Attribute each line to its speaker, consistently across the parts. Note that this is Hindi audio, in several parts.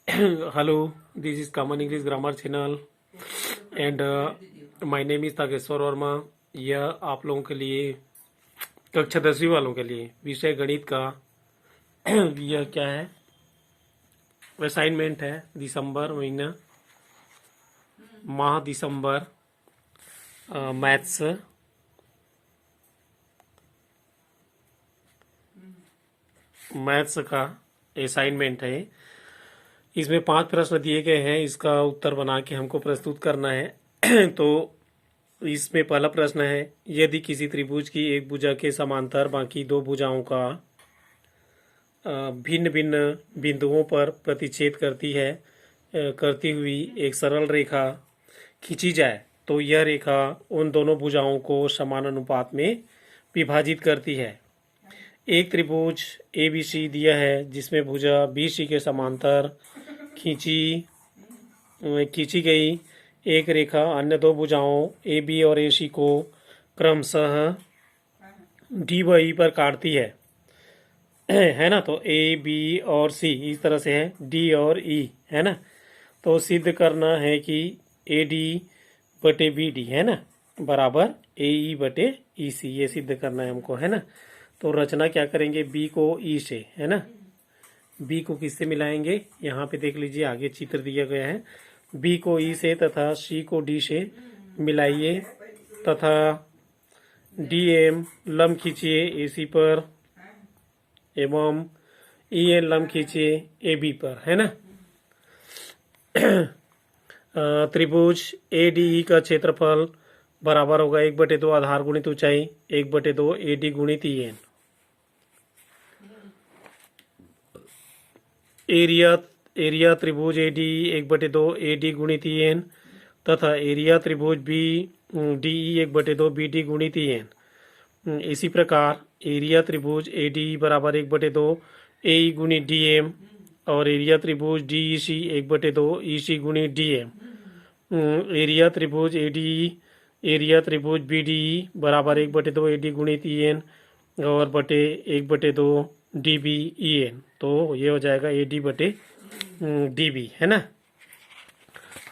Speaker 1: Hello, this is Common English Grammar Channel and my name is तागेश्वर Verma. यह आप लोगों के लिए कक्षा 10वीं वालों के लिए विषय गणित का यह क्या है, असाइनमेंट है। दिसंबर महीना, माह दिसंबर, मैथ्स का असाइनमेंट है। इसमें 5 प्रश्न दिए गए हैं, इसका उत्तर बना के हमको प्रस्तुत करना है। तो इसमें पहला प्रश्न है, यदि किसी त्रिभुज की एक भुजा के समांतर बाकी दो भुजाओं का भिन्न भिन्न बिंदुओं पर प्रतिच्छेद करती हुई एक सरल रेखा खींची जाए तो यह रेखा उन दोनों भुजाओं को समान अनुपात में विभाजित करती है। एक त्रिभुज ABC दिया है जिसमें भुजा BC के समांतर खींची गई एक रेखा अन्य दो भुजाओं AB और AC को क्रमशः D व E पर काटती है ना। तो AB और C इस तरह से है, D और E है ना। तो सिद्ध करना है कि AD बटे BD है ना बराबर AE बटे EC, ये सिद्ध करना है हमको है ना। तो रचना क्या करेंगे, B को E से है ना, B को किससे मिलाएंगे, यहाँ पे देख लीजिए आगे चित्र दिया गया है। B को E से तथा C को D से मिलाइए तथा DM लंब खींचिए AC पर एवं EN लंब खींचिए AB पर है ना। त्रिभुज ADE का क्षेत्रफल बराबर होगा 1/2 आधार गुणित ऊंचाई 1/2 AD गुणित EN। एरिया त्रिभुज ADE 1/2 AD गुणित EN तथा एरिया त्रिभुज BDE 1/2 BD गुणित EN। इसी प्रकार एरिया त्रिभुज ADE बराबर 1/2 AE गुणित DM और एरिया त्रिभुज DEC 1/2 EC गुणित DM। एरिया त्रिभुज ADE एरिया त्रिभुज BDE बराबर 1/2 AD गुणित EN और बटे 1/2 DB EN। तो ये हो जाएगा AD बटे DB है ना।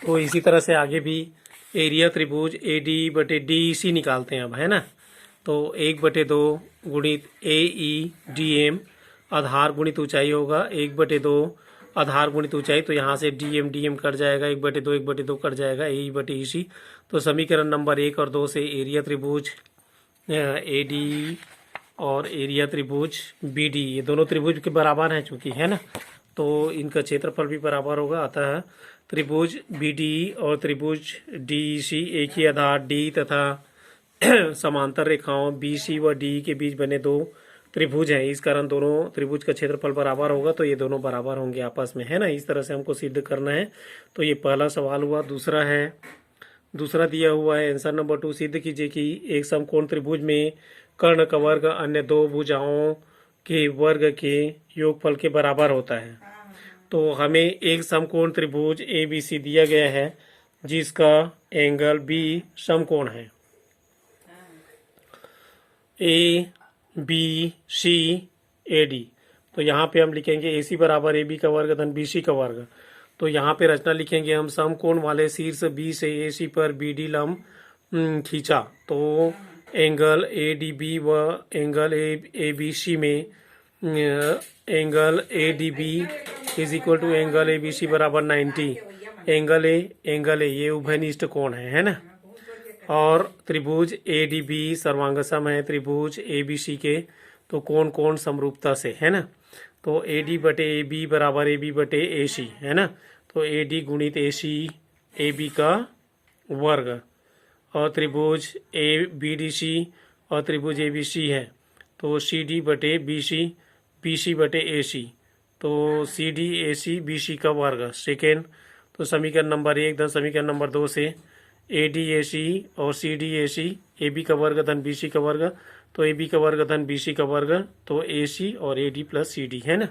Speaker 1: तो इसी तरह से आगे भी एरिया त्रिभुज ADE बटे DEC निकालते हैं अब है ना। तो 1/2 गुणित AE DM आधार गुणित ऊंचाई होगा 1/2 आधार गुणित ऊंचाई, तो यहाँ से DM कट जाएगा 1/2 कट जाएगा AE बटे EC। तो समीकरण नंबर 1 और 2 से एरिया त्रिभुज ADE और एरिया त्रिभुज BD ये दोनों त्रिभुज के बराबर हैं चूंकि है ना, तो इनका क्षेत्रफल भी बराबर होगा। अतः त्रिभुज BDE और त्रिभुज DEC एक ही आधार D तथा समांतर रेखाओं BC व DE के बीच बने दो त्रिभुज हैं, इस कारण दोनों त्रिभुज का क्षेत्रफल बराबर होगा, तो ये दोनों बराबर होंगे आपस में है ना। इस तरह से हमको सिद्ध करना है। तो ये पहला सवाल हुआ। दूसरा दिया हुआ है आंसर नंबर 2, सिद्ध कीजिए कि एक समकोण त्रिभुज में कर्ण का वर्ग अन्य दो भुजाओं के वर्ग के योगफल के बराबर होता है। तो हमें एक समकोण त्रिभुज ABC दिया गया है जिसका एंगल B समकोण है ABCAD। तो यहाँ पे हम लिखेंगे AC बराबर AB का वर्ग धन BC का वर्ग। तो यहाँ पे रचना लिखेंगे हम, समकोण वाले शीर्ष B से AC पर BD लंब खींचा तो एंगल ADB व एंगल ABC में angle ADB is equal to angle ABC बराबर 90। एंगल ए ये उभयनिष्ठ कोण है ना। और त्रिभुज ADB सर्वांगसम है त्रिभुज ABC के, तो कोण समरूपता से है ना। तो AD बटे AB बराबर AB बटे AC है ना। तो AD गुणित AC AB का वर्ग और त्रिभुज BDC और त्रिभुज ABC है, तो CD बटे BC बटे AC, तो CD AC BC का वर्ग सेकेंड। तो समीकरण नंबर 1 धन समीकरण नंबर 2 से ADAC और CDAC AB का वर्ग धन BC का वर्ग, तो AB का वर्ग धन BC का वर्ग, तो AC और AD प्लस CD है ना।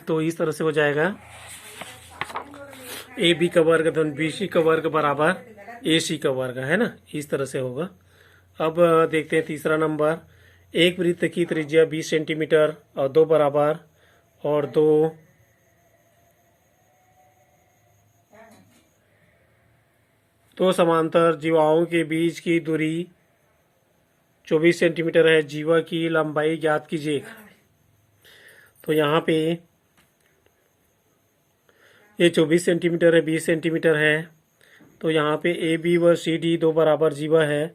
Speaker 1: तो इस तरह से हो जाएगा AB का वर्ग धन BC का वर्ग बराबर AC का वर्ग है ना, इस तरह से होगा। अब देखते हैं तीसरा नंबर, एक वृत्त की त्रिज्या 20 सेंटीमीटर और दो बराबर और दो तो समांतर जीवाओं के बीच की दूरी 24 सेंटीमीटर है। जीवा की लंबाई ज्ञात कीजिए। तो यहाँ पे ये 24 सेंटीमीटर है, 20 सेंटीमीटर है। तो यहाँ पे ए बी व सी डी दो बराबर जीवा है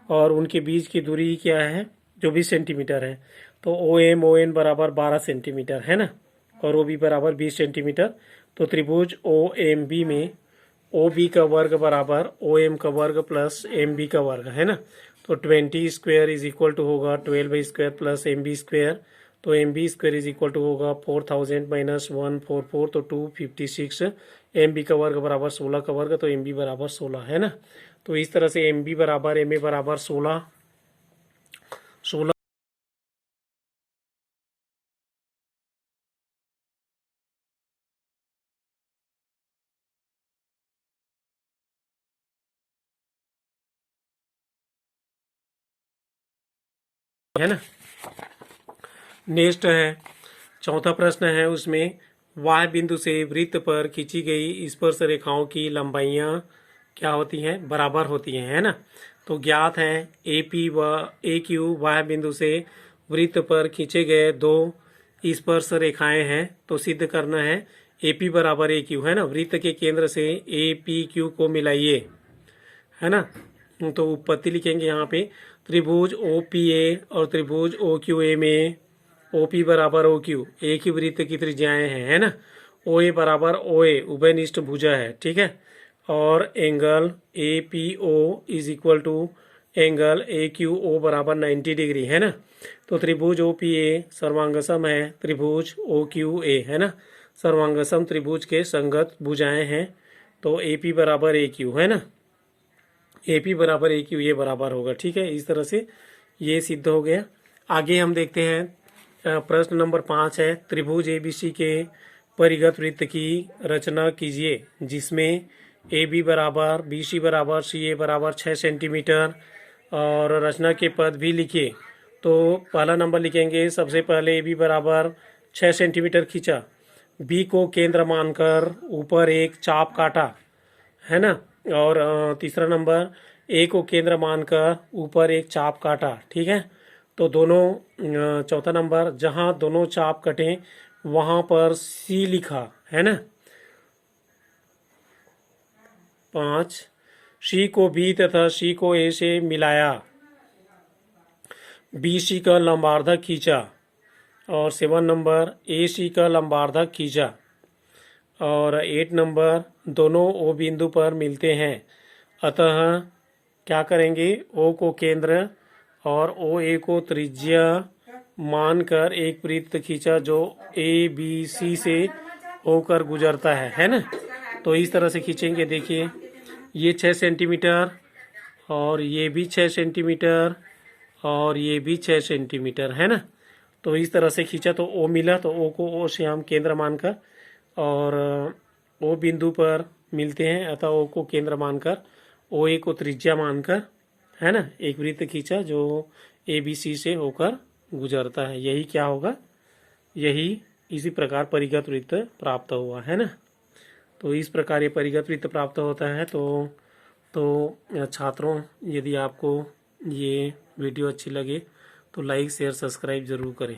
Speaker 1: और उनके बीच की दूरी क्या है, 24 सेंटीमीटर है। तो ओ एन बराबर 12 सेंटीमीटर है ना, और ओ बी बराबर 20 सेंटीमीटर। तो त्रिभुज ओ एम बी में ओ बी का वर्ग बराबर ओ एम का वर्ग प्लस एम बी का वर्ग है ना। तो 20 स्क्वायर इज इक्वल टू होगा 12 square plus M B square. तो M B square is equal to होगा 4000 माइनस 144 तो 256। एम बी का वर्ग बराबर 16 का वर्ग, तो एम बी बराबर 16 है ना। तो इस तरह से एम बी बराबर एम ए बराबर 16 है ना। नेक्स्ट है चौथा प्रश्न है, उसमें वाह बिंदु से वृत्त पर खींची गई स्पर्श रेखाओं की लंबाइयां क्या होती हैं, बराबर होती हैं, है ना। तो ज्ञात है ए पी व ए क्यू वाह बिंदु से वृत्त पर खींचे गए दो स्पर्श रेखाएं हैं। तो सिद्ध करना है ए पी बराबर ए क्यू है ना। वृत्त के केंद्र से ए पी क्यू को मिलाइए, है ना। तो उत्पत्ति लिखेंगे यहाँ पे, त्रिभुज ओ पी ए और त्रिभुज ओ क्यू ए में ओ पी बराबर ओ क्यू एक ही वृत्त की त्रिज्याएं हैं, है ना। ओ ए बराबर ओ ए उभयनिष्ठ भुजा है, ठीक है। और angle A P O is equal to angle A Q O बराबर 90 डिग्री है ना। तो त्रिभुज ओ पी ए सर्वांगसम है त्रिभुज ओ क्यू ए, है ना। सर्वांगसम त्रिभुज के संगत भुजाएं हैं। तो ए पी बराबर ए क्यू है ना, ए पी बराबर ए क्यू ये बराबर होगा, ठीक है। इस तरह से ये सिद्ध हो गया। आगे हम देखते हैं प्रश्न नंबर 5 है, त्रिभुज एबीसी के परिगत वृत्त की रचना कीजिए जिसमें ए बी बराबर बी सी बराबर सी ए बराबर 6 सेंटीमीटर और रचना के पद भी लिखिए। तो पहला नंबर लिखेंगे, सबसे पहले ए बी बराबर 6 सेंटीमीटर खींचा, बी को केंद्र मानकर ऊपर एक चाप काटा, है ना। और तीसरा नंबर ए को केंद्र मानकर ऊपर एक चाप काटा, ठीक है। तो दोनों चौथा नंबर, जहां दोनों चाप कटे वहां पर सी लिखा, है ना। 5 सी को बी तथा सी को ए से मिलाया, बी सी का लंबार्धक खींचा। और 7 नंबर ए सी का लंबार्धक खींचा। और 8 नंबर दोनों ओ बिंदु पर मिलते हैं, अतः क्या करेंगे, ओ को केंद्र और ओ ए को त्रिज्या मानकर एक वृत्त खींचा जो ए बी सी से होकर गुजरता है ना। तो इस तरह से खींचेंगे, देखिए ये 6 सेंटीमीटर और ये भी 6 सेंटीमीटर और ये भी 6 सेंटीमीटर, है ना। तो इस तरह से खींचा तो ओ मिला, तो ओ को ओ से हम केंद्र मानकर और ओ बिंदु पर मिलते हैं, अतः ओ को केंद्र मानकर ओ ए को त्रिज्या मानकर, है ना, एक वृत्त खींचा जो ए बी सी से होकर गुजरता है। यही क्या होगा, यही इसी प्रकार परिगत वृत्त प्राप्त हुआ, है ना। तो इस प्रकार ये परिगत वृत्त प्राप्त होता है। तो छात्रों, यदि आपको ये वीडियो अच्छी लगे तो लाइक शेयर सब्सक्राइब जरूर करें।